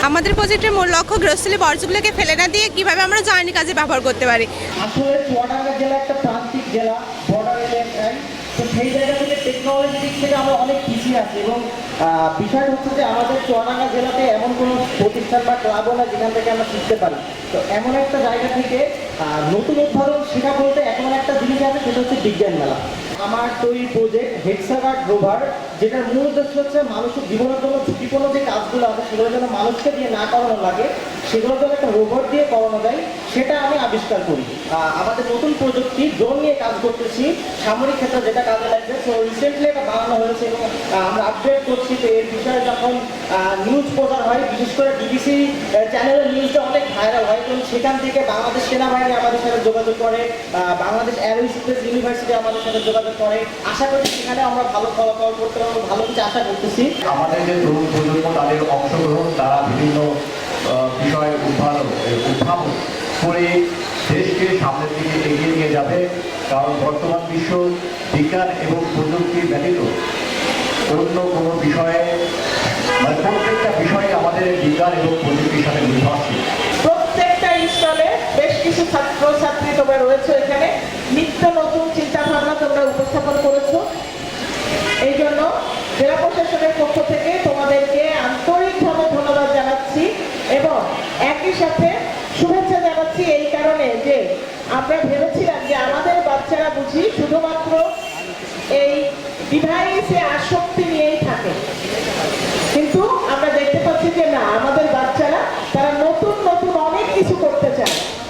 আমাদের প্রজেক্টের মূল লক্ষ্য গৃহস্থলী বর্জ্যগুলোকে ফেলে না দিয়ে কিভাবে আমরা জ্বালানি কাজে ব্যবহার করতে পারি। আসলে চুয়াডাঙ্গা জেলা একটা প্রান্তিক জেলা, বর্ডার এলাকায়, তো সেই জায়গা থেকে টেকনোলজি দিক থেকে আমরা অনেক পিছিয়ে আছি এবং বিষয় হচ্ছে যে আমাদের চুয়াডাঙ্গা জেলাতে এমন কোনো প্রতিষ্ঠান বা ক্লাবও না যেখান থেকে আমরা শিখতে পারি। তো এমন একটা জায়গা থেকে নতুন উদ্ভাবন শেখা বলতে এমন একটা জিনিস আছে, সেটা হচ্ছে বিজ্ঞান মেলা। আমার তৈরি প্রজেক্ট হেক্সাগার্ড রোভার, যেটার মূল উদ্দেশ্য হচ্ছে মানুষের জীবনের জন্য ঝুঁকিপূর্ণ যে কাজগুলো আছে সেগুলো যেন মানুষকে দিয়ে না করানো লাগে, সেগুলো যেন একটা রোবট দিয়ে করানো যায়, সেটা আমি আবিষ্কার করি। আমাদের নতুন প্রযুক্তি ড্রোন নিয়ে কাজ করতেছি, সামরিক ক্ষেত্রে যেটা কাজে লাগবে। তো রিসেন্টলি এটা বানানো হয়েছে এবং আমরা আপডেট করছি। তো এর বিষয়ে যখন নিউজ প্রচার হয়, বিশেষ করে বিবিসি চ্যানেলের নিউজটা অনেক ভাইরাল হয়, এবং সেখান থেকে বাংলাদেশ সেনাবাহিনী আমাদের সাথে যোগাযোগ করে, বাংলাদেশ এরোস্পেস ইউনিভার্সিটি আমাদের সাথে যোগাযোগ করে। আশা করি সেখানে আমরা ভালো ফলাফল করতে পারবো, ভালো কিছু আশা করতেছি। আমাদের যে তরুণ প্রজন্ম, তাদের অংশগ্রহণ, তারা বিভিন্ন বিষয়ে উদ্ভাবন করে দেশকে সামনের দিকে এগিয়ে নিয়ে যাবে। কারণ বর্তমান বিশ্ব বিজ্ঞান এবং প্রযুক্তি ব্যতীত অন্য কোনো বিষয়ে, মানে প্রত্যেকটা বিষয়ে আমাদের বিজ্ঞান এবং প্রযুক্তির সাথে নির্ভরশীল। প্রত্যেকটা স্টলে বেশ কিছু ছাত্র ছাত্রী তোমরা রয়েছে, এখানে নিত্য নতুন চিন্তা ভাবনা তোমরা উপস্থাপন করেছো। এই জন্য জেলা প্রশাসনের পক্ষ থেকে তোমাদেরকে আন্তরিকভাবে ধন্যবাদ জানাচ্ছি এবং একই সাথে শুভেচ্ছা জানাচ্ছি এই কারণে যে আমরা ভেবেছিলাম যে আমাদের বাচ্চারা বুঝি শুধুমাত্র এই ডিভাইসে আসক্ত